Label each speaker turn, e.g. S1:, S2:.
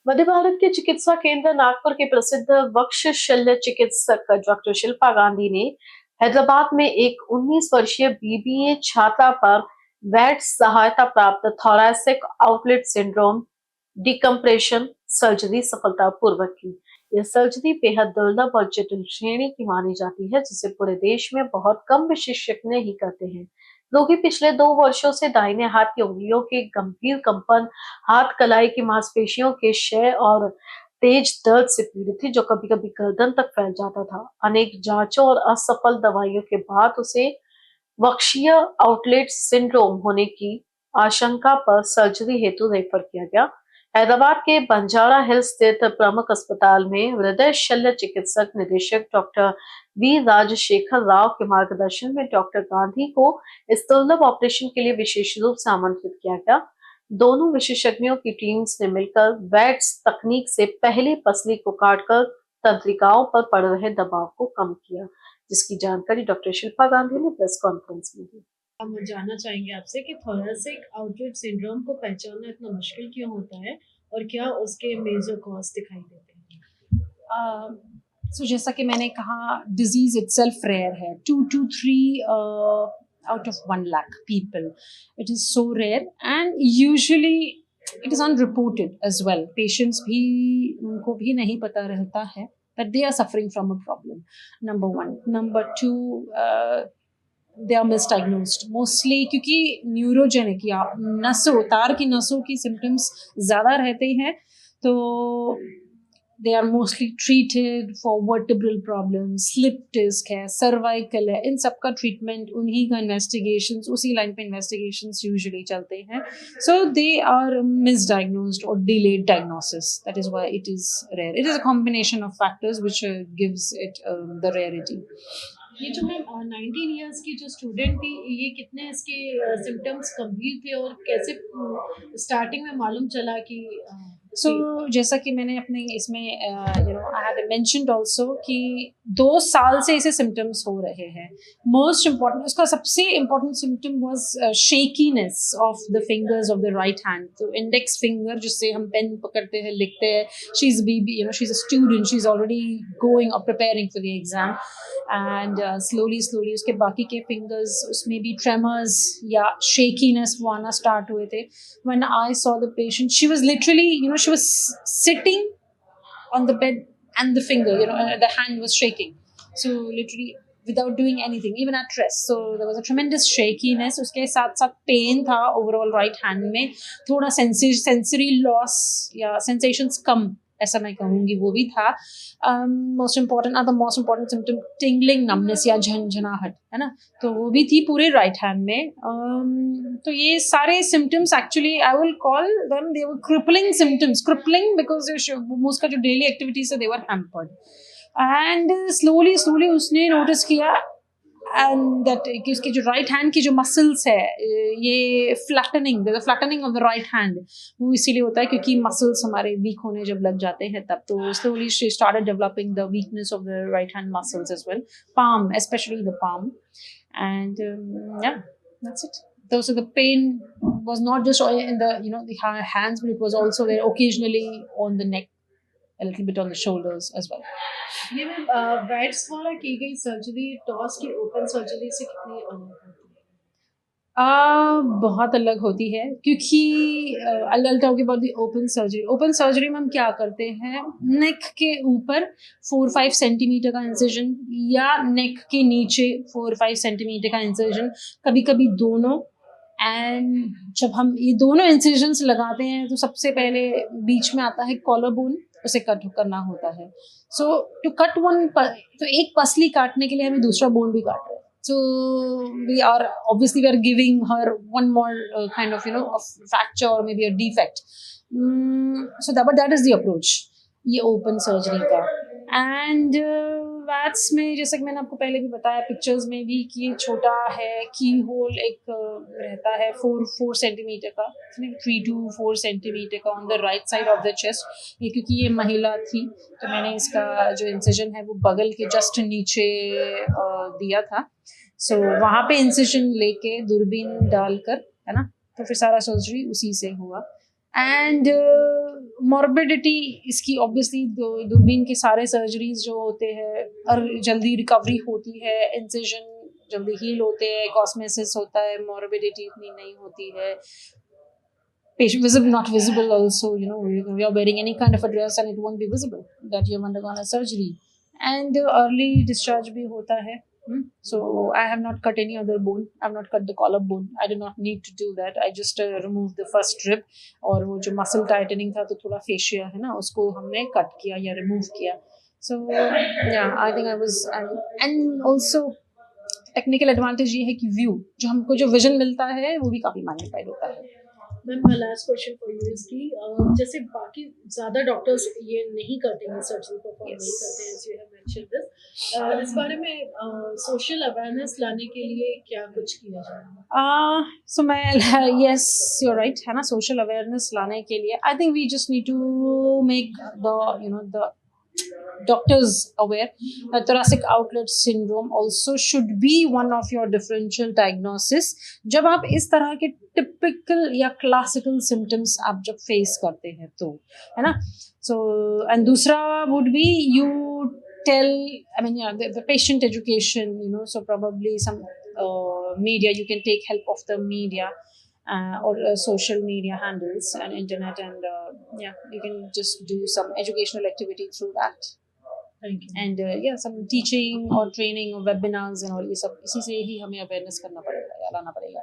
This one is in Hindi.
S1: मध्य भारत के चिकित्सा केंद्र नागपुर के प्रसिद्ध वक्ष शल्य चिकित्सक डॉक्टर शिल्पा गांधी ने हैदराबाद में एक 19 वर्षीय बीबीए छात्रा पर वैट सहायता प्राप्त thoracic outlet syndrome decompression surgery सफलतापूर्वक की। यह सर्जरी बेहद दुर्लभ और जटिल श्रेणी की मानी जाती है, जिसे पूरे देश में बहुत कम विशेषज्ञ ही करते हैं। रोगी पिछले 2 वर्षों से दाहिने हाथ की उंगलियों के गंभीर कंपन, हाथ कलाई की मांसपेशियों के क्षय और तेज दर्द से पीड़ित थी, जो कभी-कभी गर्दन तक फैल जाता था। अनेक जांचों और असफल दवाइयों के बाद उसे वक्षीय आउटलेट सिंड्रोम होने की आशंका पर सर्जरी हेतु रेफर किया गया। हैदराबाद के बंजारा हिल्स स्थित प्रमुख अस्पताल में हृदय शल्य चिकित्सक निदेशक डॉक्टर वी राजशेखर राव के मार्गदर्शन में डॉक्टर गांधी को इस दुर्लभ ऑपरेशन के लिए विशेष रूप से आमंत्रित किया गया। दोनों विशेषज्ञों की टीम्स ने मिलकर वैट्स तकनीक से पहली पसली को काटकर तंत्रिकाओं पर पड़ रहे दबाव को कम किया, जिसकी जानकारी डॉक्टर शिल्पा गांधी ने प्रेस कॉन्फ्रेंस में दी।
S2: हम जानना चाहेंगे आपसे कि थोरैसिक आउटलेट सिंड्रोम को पहचानना इतना मुश्किल क्यों होता है और क्या उसके मेजर कॉज दिखाई देते हैं?
S3: जैसा कि मैंने कहा, डिजीज इटसेल्फ रेयर है। 2 to 3 out of 1 lakh people, it is so rare and usually it is unreported as well. Patients भी उनको भी नहीं पता रहता है that they are suffering from a problem. Number one. Number two, they are misdiagnosed mostly क्योंकि न्यूरोजेनिक या नसों तार की नसों की सिम्टम्स ज़्यादा रहते हैं, तो they are mostly treated for vertebral problems, slip disc है, cervical है, इन सब का ट्रीटमेंट उन्हीं का investigations, उसी लाइन पे investigations usually चलते हैं. So they are misdiagnosed or delayed diagnosis. That is why it is rare. It is a combination of factors which gives it the rarity.
S2: ये जो मैम 19 इयर्स की जो स्टूडेंट थी, ये कितने इसके सिम्टम्स गंभीर थे और कैसे स्टार्टिंग में मालूम चला कि
S3: सो जैसा कि मैंने अपने इसमें आई हैड मेंशन्ड आल्सो कि 2 साल से इसे सिम्टम्स हो रहे हैं. मोस्ट इम्पॉर्टेंट, उसका सबसे important symptom was shakiness of the fingers of the right hand. तो इंडेक्स फिंगर जिससे हम पेन पकड़ते हैं, लिखते हैं, शी इज बीबी, she is a student, she is already going और preparing for the exam, and slowly उसके बाकी के फिंगर्स उसमें भी ट्रेमर्स या शेकीनेस वो आना स्टार्ट हुए थे. When I saw the patient, she was literally, she was sitting on the bed and the finger, the hand was shaking. So literally without doing anything, even at rest. So there was a tremendous shakiness. उसके साथ साथ pain था overall right hand में, थोड़ा sensory loss या sensations कम, ऐसा मैं कहूँगी, वो भी था. Most important symptom tingling, numbness या झंझनाहट, है ना, तो वो भी थी पूरे राइट हैंड में. तो ये सारे symptoms actually I will call them, they were crippling symptoms. Crippling because उसका जो डेली एक्टिविटीज है, दे वर हैम्पर्ड. एंड स्लोली उसने नोटिस किया एंड दैट कि उसकी जो राइट हैंड की जो मसल्स है, ये flattening of the right hand, वो इसीलिए होता है क्योंकि मसल्स हमारे वीक होने जब लग जाते हैं तब. तो slowly she started developing the weakness of the right hand muscles as well, palm, especially the palm. And yeah, that's it. So the pain was not just in the hands, but it was also there occasionally on the neck, a little bit on the shoulders as well.
S2: ये मैम वैट्स द्वारा की गई सर्जरी टॉस की ओपन सर्जरी से कितनी अलग होती है?
S3: बहुत अलग होती है क्योंकि I'll talk about the open surgery. Open surgery में हम क्या करते हैं, नेक के ऊपर 4-5 सेंटीमीटर का इंसिजन या नेक के नीचे 4-5 सेंटीमीटर का इंसिजन, कभी कभी दोनों. एंड जब हम ये दोनों इंसिजन्स लगाते हैं तो सबसे पहले बीच में आता है कॉलर बोन, उसे कट करना होता है. सो टू कट वन, तो एक पसली काटने के लिए हमें दूसरा बोन भी काट रहे हैं. So we are giving her one more kind of of fracture or maybe a defect. So that is the approach ये open surgery का. And वैट्स में जैसे कि मैंने आपको पहले भी बताया पिक्चर्स में भी कि ये छोटा है, की होल एक रहता है 4 सेंटीमीटर का, 3 to 4 सेंटीमीटर का on the right side of the chest. ये क्योंकि ये महिला थी तो मैंने इसका जो इंसिजन है वो बगल के जस्ट नीचे दिया था. सो वहाँ पे इंसिजन लेके दूरबीन डालकर, है ना, तो फिर सारा सर्जरी उसी से हुआ. एंड मॉर्बिडिटी इसकी ऑब्वियसली दूरबीन के सारे सर्जरीज जो होते हैं और जल्दी रिकवरी होती है, इंसिजन जल्दी हील होते हैं, कॉस्मेसिस होता है, मॉर्बिडिटी इतनी नहीं होती है. Patient visible, not visible also, you know, we are wearing any kind of a dress and it won't be visible that you have undergone a surgery. And early discharge bhi hota hai. So I have not cut any other bone. I have not cut the collarbone. I did not need to do that. I just removed the first rib और वो जो muscle tightening था तो थोड़ा fascia है ना उसको हमने cut किया या remove किया. So yeah, I think I was and also technical advantage ये है कि व्यू जो हमको जो विजन मिलता है वो भी काफी मैग्नीफाइड होता है.
S2: Ma'am my last question for you is कि जैसे बाकी ज्यादा डॉक्टर्स ये नहीं करते हैं, सर्जरी परफॉर्म नहीं करते हैं, यू हैव मेंशन्ड दिस, इस बारे में सोशल अवेयरनेस लाने के लिए क्या कुछ किया जाए?
S3: सो मैं यस यू आर राइट है ना, सोशल अवेयरनेस लाने के लिए I think we just need to make the doctors aware that thoracic outlet syndrome also should be one of your differential diagnosis जब आप इस तरह के typical या classical symptoms आप जब face करते हैं तो है ना. So and दूसरा would be you tell, I mean yeah, the patient education, you know, so probably some media, you can take help of the media or social media handles and internet and yeah, you can just do some educational activity through that.
S2: Thank you.
S3: And yeah, some teaching or training or webinars and all ये सब इसी से ही हमें अवेयरनेस करना पड़ेगा या लाना पड़ेगा.